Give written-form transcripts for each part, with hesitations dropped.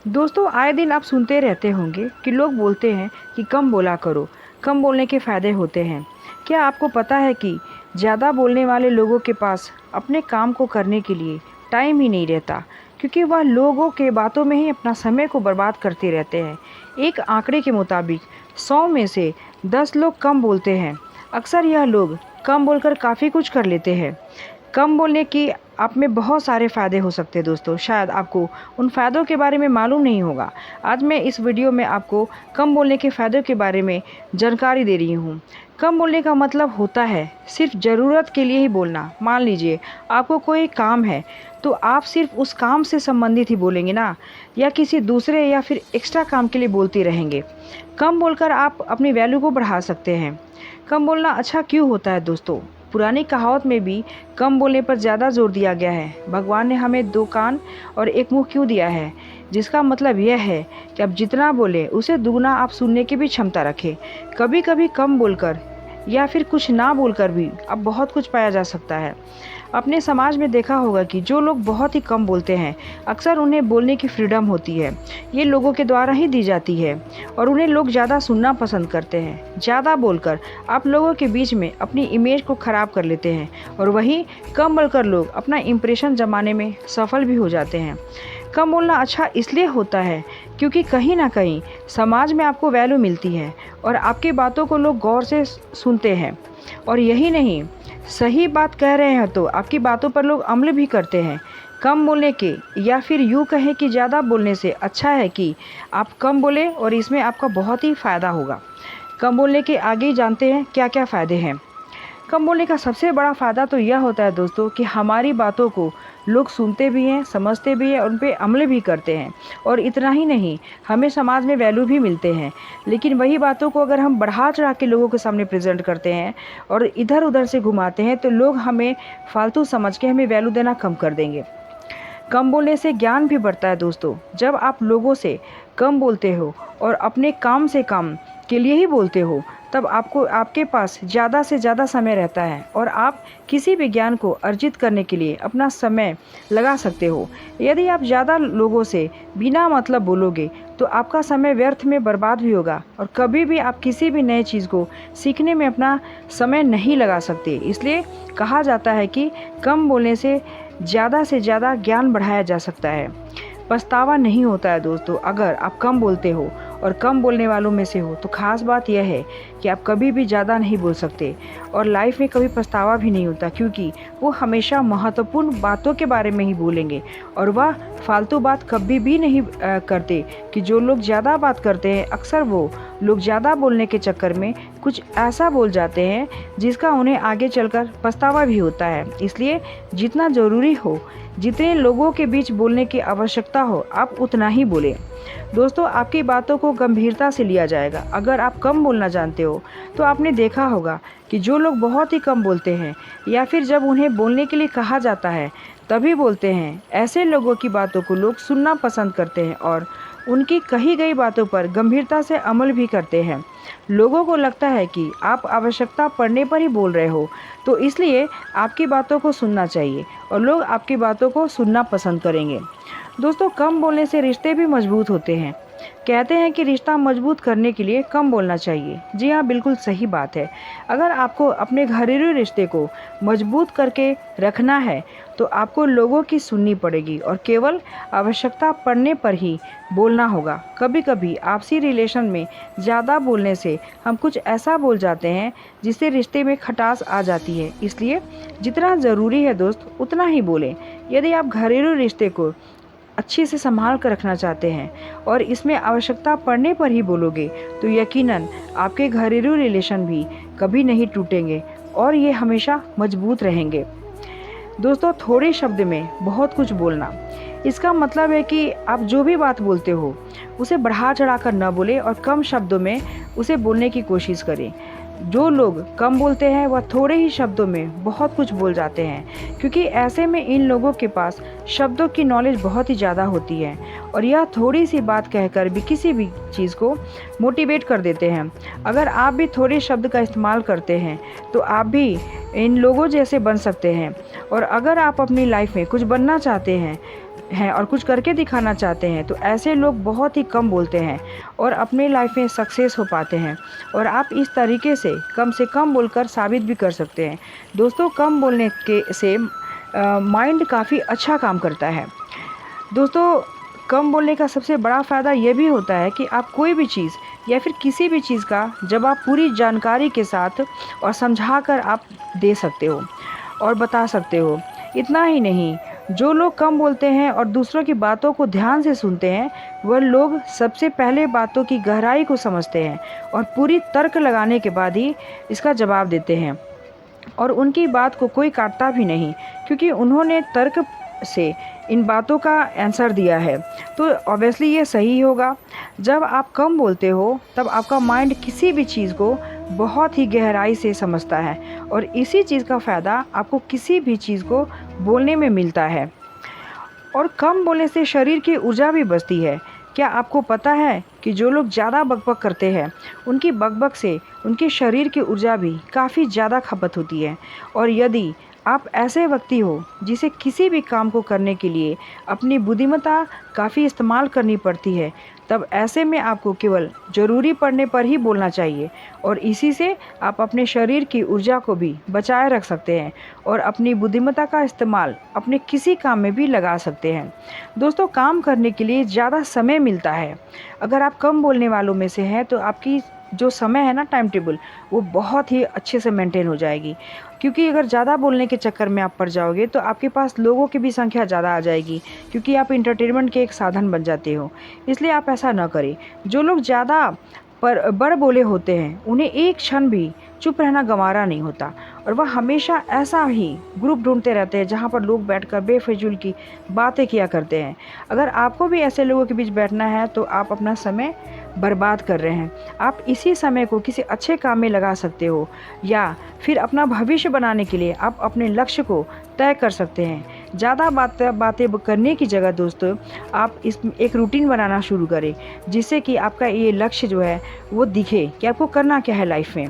दोस्तों, आए दिन आप सुनते रहते होंगे कि लोग बोलते हैं कि कम बोला करो, कम बोलने के फ़ायदे होते हैं। क्या आपको पता है कि ज़्यादा बोलने वाले लोगों के पास अपने काम को करने के लिए टाइम ही नहीं रहता, क्योंकि वह लोगों के बातों में ही अपना समय को बर्बाद करते रहते हैं। एक आंकड़े के मुताबिक 100 में से 10 लोग कम बोलते हैं। अक्सर यह लोग कम बोलकर काफ़ी कुछ कर लेते हैं। कम बोलने की आप में बहुत सारे फ़ायदे हो सकते हैं दोस्तों, शायद आपको उन फ़ायदों के बारे में मालूम नहीं होगा। आज मैं इस वीडियो में आपको कम बोलने के फ़ायदों के बारे में जानकारी दे रही हूँ। कम बोलने का मतलब होता है सिर्फ ज़रूरत के लिए ही बोलना। मान लीजिए आपको कोई काम है, तो आप सिर्फ उस काम से संबंधित ही बोलेंगे ना, या किसी दूसरे या फिर एक्स्ट्रा काम के लिए बोलते रहेंगे। कम बोलकर आप अपनी वैल्यू को बढ़ा सकते हैं। कम बोलना अच्छा क्यों होता है दोस्तों? पुरानी कहावत में भी कम बोलने पर ज़्यादा जोर दिया गया है। भगवान ने हमें 2 कान और 1 मुंह क्यों दिया है? जिसका मतलब यह है कि आप जितना बोलें उसे दुगना आप सुनने की भी क्षमता रखें। कभी कभी कम बोलकर या फिर कुछ ना बोलकर भी अब बहुत कुछ पाया जा सकता है। अपने समाज में देखा होगा कि जो लोग बहुत ही कम बोलते हैं, अक्सर उन्हें बोलने की फ्रीडम होती है। ये लोगों के द्वारा ही दी जाती है और उन्हें लोग ज़्यादा सुनना पसंद करते हैं। ज़्यादा बोलकर आप लोगों के बीच में अपनी इमेज को ख़राब कर लेते हैं, और वहीं कम बोलकर लोग अपना इम्प्रेशन जमाने में सफल भी हो जाते हैं। कम बोलना अच्छा इसलिए होता है क्योंकि कहीं ना कहीं समाज में आपको वैल्यू मिलती है और आपकी बातों को लोग गौर से सुनते हैं। और यही नहीं, सही बात कह रहे हैं तो आपकी बातों पर लोग अमल भी करते हैं। कम बोलने के, या फिर यूँ कहें कि ज़्यादा बोलने से अच्छा है कि आप कम बोलें और इसमें आपका बहुत ही फ़ायदा होगा। कम बोलने के आगे जानते हैं क्या क्या फ़ायदे हैं। कम बोलने का सबसे बड़ा फ़ायदा तो यह होता है दोस्तों कि हमारी बातों को लोग सुनते भी हैं, समझते भी हैं और उन पे अमल भी करते हैं। और इतना ही नहीं, हमें समाज में वैल्यू भी मिलते हैं। लेकिन वही बातों को अगर हम बढ़ा चढ़ा के लोगों के सामने प्रेजेंट करते हैं और इधर उधर से घुमाते हैं, तो लोग हमें फालतू समझ के हमें वैल्यू देना कम कर देंगे। कम बोलने से ज्ञान भी बढ़ता है दोस्तों। जब आप लोगों से कम बोलते हो और अपने काम से काम के लिए ही बोलते हो, तब आपके पास ज़्यादा से ज़्यादा समय रहता है और आप किसी भी ज्ञान को अर्जित करने के लिए अपना समय लगा सकते हो। यदि आप ज़्यादा लोगों से बिना मतलब बोलोगे तो आपका समय व्यर्थ में बर्बाद भी होगा और कभी भी आप किसी भी नए चीज़ को सीखने में अपना समय नहीं लगा सकते। इसलिए कहा जाता है कि कम बोलने से ज़्यादा ज्ञान बढ़ाया जा सकता है। पछतावा नहीं होता है दोस्तों अगर आप कम बोलते हो और कम बोलने वालों में से हो। तो ख़ास बात यह है कि आप कभी भी ज़्यादा नहीं बोल सकते और लाइफ में कभी पछतावा भी नहीं होता, क्योंकि वो हमेशा महत्वपूर्ण बातों के बारे में ही बोलेंगे और वह फालतू बात कभी भी नहीं करते। कि जो लोग ज़्यादा बात करते हैं, अक्सर वो लोग ज़्यादा बोलने के चक्कर में कुछ ऐसा बोल जाते हैं जिसका उन्हें आगे चलकर पछतावा भी होता है। इसलिए जितना ज़रूरी हो, जितने लोगों के बीच बोलने की आवश्यकता हो, आप उतना ही बोलें। दोस्तों, आपकी बातों को गंभीरता से लिया जाएगा। अगर आप कम बोलना जानते हो तो आपने देखा होगा कि जो लोग बहुत ही कम बोलते हैं या फिर जब उन्हें बोलने के लिए कहा जाता है तभी बोलते हैं, ऐसे लोगों की बातों को लोग सुनना पसंद करते हैं और उनकी कही गई बातों पर गंभीरता से अमल भी करते हैं। लोगों को लगता है कि आप आवश्यकता पड़ने पर ही बोल रहे हो, तो इसलिए आपकी बातों को सुनना चाहिए और लोग आपकी बातों को सुनना पसंद करेंगे। दोस्तों, कम बोलने से रिश्ते भी मजबूत होते हैं। कहते हैं कि रिश्ता मजबूत करने के लिए कम बोलना चाहिए। जी हाँ, बिल्कुल सही बात है। अगर आपको अपने घरेलू रिश्ते को मजबूत करके रखना है तो आपको लोगों की सुननी पड़ेगी और केवल आवश्यकता पड़ने पर ही बोलना होगा। कभी कभी आपसी रिलेशन में ज़्यादा बोलने से हम कुछ ऐसा बोल जाते हैं जिससे रिश्ते में खटास आ जाती है। इसलिए जितना ज़रूरी है दोस्त, उतना ही बोलें। यदि आप घरेलू रिश्ते को अच्छे से संभाल कर रखना चाहते हैं और इसमें आवश्यकता पड़ने पर ही बोलोगे, तो यकीनन आपके घरेलू रिलेशन भी कभी नहीं टूटेंगे और ये हमेशा मजबूत रहेंगे। दोस्तों, थोड़े शब्द में बहुत कुछ बोलना, इसका मतलब है कि आप जो भी बात बोलते हो उसे बढ़ा चढ़ा कर न बोलें और कम शब्दों में उसे बोलने की कोशिश करें। जो लोग कम बोलते हैं वह थोड़े ही शब्दों में बहुत कुछ बोल जाते हैं, क्योंकि ऐसे में इन लोगों के पास शब्दों की नॉलेज बहुत ही ज़्यादा होती है और यह थोड़ी सी बात कहकर भी किसी भी चीज़ को मोटिवेट कर देते हैं। अगर आप भी थोड़े शब्द का इस्तेमाल करते हैं तो आप भी इन लोगों जैसे बन सकते हैं। और अगर आप अपनी लाइफ में कुछ बनना चाहते हैं हैं और कुछ करके दिखाना चाहते हैं, तो ऐसे लोग बहुत ही कम बोलते हैं और अपने लाइफ में सक्सेस हो पाते हैं। और आप इस तरीके से कम बोलकर साबित भी कर सकते हैं। दोस्तों, कम बोलने के से माइंड काफ़ी अच्छा काम करता है। दोस्तों, कम बोलने का सबसे बड़ा फ़ायदा ये भी होता है कि आप कोई भी चीज़ या फिर किसी भी चीज़ का जब आप पूरी जानकारी के साथ और समझा कर आप दे सकते हो और बता सकते हो। इतना ही नहीं, जो लोग कम बोलते हैं और दूसरों की बातों को ध्यान से सुनते हैं, वह लोग सबसे पहले बातों की गहराई को समझते हैं और पूरी तर्क लगाने के बाद ही इसका जवाब देते हैं। और उनकी बात को कोई काटता भी नहीं, क्योंकि उन्होंने तर्क से इन बातों का आंसर दिया है, तो ऑब्वियसली ये सही होगा। जब आप कम बोलते हो तब आपका माइंड किसी भी चीज़ को बहुत ही गहराई से समझता है और इसी चीज़ का फ़ायदा आपको किसी भी चीज़ को बोलने में मिलता है। और कम बोलने से शरीर की ऊर्जा भी बचती है। क्या आपको पता है कि जो लोग ज़्यादा बकबक करते हैं, उनकी बकबक से उनके शरीर की ऊर्जा भी काफ़ी ज़्यादा खपत होती है। और यदि आप ऐसे व्यक्ति हो जिसे किसी भी काम को करने के लिए अपनी बुद्धिमत्ता काफ़ी इस्तेमाल करनी पड़ती है, तब ऐसे में आपको केवल ज़रूरी पड़ने पर ही बोलना चाहिए और इसी से आप अपने शरीर की ऊर्जा को भी बचाए रख सकते हैं और अपनी बुद्धिमत्ता का इस्तेमाल अपने किसी काम में भी लगा सकते हैं। दोस्तों, काम करने के लिए ज़्यादा समय मिलता है। अगर आप कम बोलने वालों में से हैं, तो आपकी जो समय है ना, टाइम टेबल, वो बहुत ही अच्छे से मेंटेन हो जाएगी। क्योंकि अगर ज़्यादा बोलने के चक्कर में आप पड़ जाओगे तो आपके पास लोगों की भी संख्या ज़्यादा आ जाएगी, क्योंकि आप इंटरटेनमेंट के एक साधन बन जाते हो। इसलिए आप ऐसा ना करें। जो लोग ज़्यादा पर बड़ बोले होते हैं, उन्हें एक क्षण भी चुप रहना गंवारा नहीं होता और वह हमेशा ऐसा ही ग्रुप ढूंढते रहते हैं जहाँ पर लोग बैठकर बेफिजूल की बातें किया करते हैं। अगर आपको भी ऐसे लोगों के बीच बैठना है तो आप अपना समय बर्बाद कर रहे हैं। आप इसी समय को किसी अच्छे काम में लगा सकते हो या फिर अपना भविष्य बनाने के लिए आप अपने लक्ष्य को तय कर सकते हैं। ज़्यादा बातें करने की जगह दोस्तों, आप इस एक रूटीन बनाना शुरू करें, जिससे कि आपका ये लक्ष्य जो है वो दिखे कि आपको करना क्या है लाइफ में।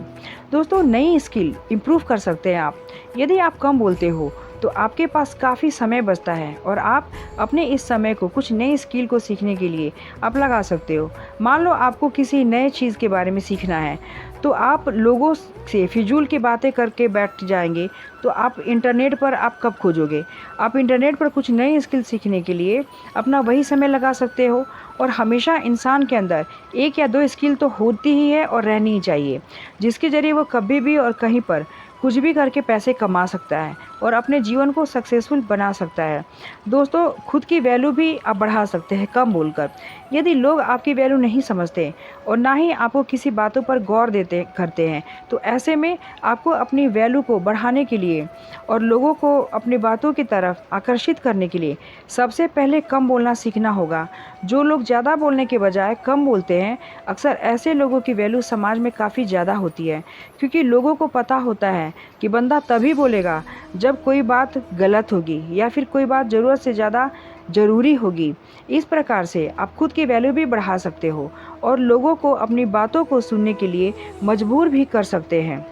दोस्तों, नई स्किल इम्प्रूव कर सकते हैं आप। यदि आप कम बोलते हो तो आपके पास काफ़ी समय बचता है और आप अपने इस समय को कुछ नई स्किल को सीखने के लिए आप लगा सकते हो। मान लो आपको किसी नए चीज़ के बारे में सीखना है, तो आप लोगों से फिजूल की बातें करके बैठ जाएंगे, तो आप इंटरनेट पर आप कब खोजोगे? आप इंटरनेट पर कुछ नई स्किल सीखने के लिए अपना वही समय लगा सकते हो। और हमेशा इंसान के अंदर एक या दो स्किल तो होती ही है और रहनी ही चाहिए, जिसके ज़रिए वो कभी भी और कहीं पर कुछ भी करके पैसे कमा सकता है और अपने जीवन को सक्सेसफुल बना सकता है। दोस्तों, खुद की वैल्यू भी आप बढ़ा सकते हैं कम बोलकर। यदि लोग आपकी वैल्यू नहीं समझते और ना ही आपको किसी बातों पर गौर करते हैं, तो ऐसे में आपको अपनी वैल्यू को बढ़ाने के लिए और लोगों को अपनी बातों की तरफ आकर्षित करने के लिए सबसे पहले कम बोलना सीखना होगा। जो लोग ज़्यादा बोलने के बजाय कम बोलते हैं, अक्सर ऐसे लोगों की वैल्यू समाज में काफ़ी ज़्यादा होती है, क्योंकि लोगों को पता होता है कि बंदा तभी बोलेगा जब कोई बात गलत होगी या फिर कोई बात ज़रूरत से ज़्यादा ज़रूरी होगी। इस प्रकार से आप खुद की वैल्यू भी बढ़ा सकते हो और लोगों को अपनी बातों को सुनने के लिए मजबूर भी कर सकते हैं।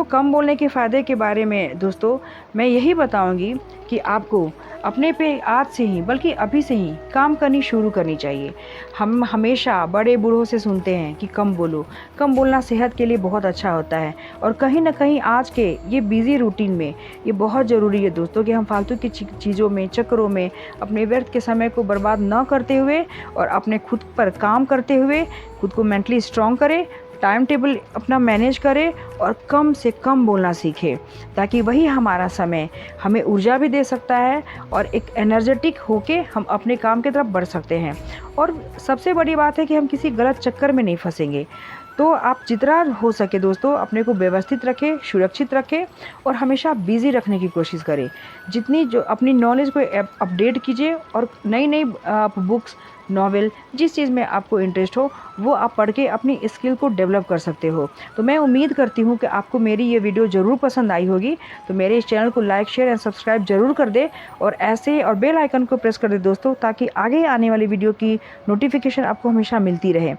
कम बोलने के फ़ायदे के बारे में दोस्तों मैं यही बताऊंगी कि आपको अपने पे आज से ही, बल्कि अभी से ही काम करनी शुरू करनी चाहिए। हम हमेशा बड़े बूढ़ों से सुनते हैं कि कम बोलो, कम बोलना सेहत के लिए बहुत अच्छा होता है और कहीं ना कहीं आज के ये बिज़ी रूटीन में ये बहुत ज़रूरी है दोस्तों कि हम फालतू की चीज़ों में, चक्करों में अपने व्यर्थ के समय को बर्बाद न करते हुए और अपने खुद पर काम करते हुए खुद को मेंटली स्ट्रॉन्ग करें, टाइम टेबल अपना मैनेज करें और कम से कम बोलना सीखें, ताकि वही हमारा समय हमें ऊर्जा भी दे सकता है और एक एनर्जेटिक होके हम अपने काम की तरफ बढ़ सकते हैं। और सबसे बड़ी बात है कि हम किसी गलत चक्कर में नहीं फंसेंगे। तो आप जितना हो सके दोस्तों अपने को व्यवस्थित रखें, सुरक्षित रखें और हमेशा बिज़ी रखने की कोशिश करें। जितनी जो अपनी नॉलेज को अपडेट कीजिए और नई नई आप बुक्स, नॉवेल, जिस चीज़ में आपको इंटरेस्ट हो वो आप पढ़ के अपनी स्किल को डेवलप कर सकते हो। तो मैं उम्मीद करती हूँ कि आपको मेरी ये वीडियो ज़रूर पसंद आई होगी। तो मेरे इस चैनल को लाइक, शेयर एंड सब्सक्राइब ज़रूर कर दे और ऐसे और बेल आइकन को प्रेस कर दे दोस्तों, ताकि आगे आने वाली वीडियो की नोटिफिकेशन आपको हमेशा मिलती रहे।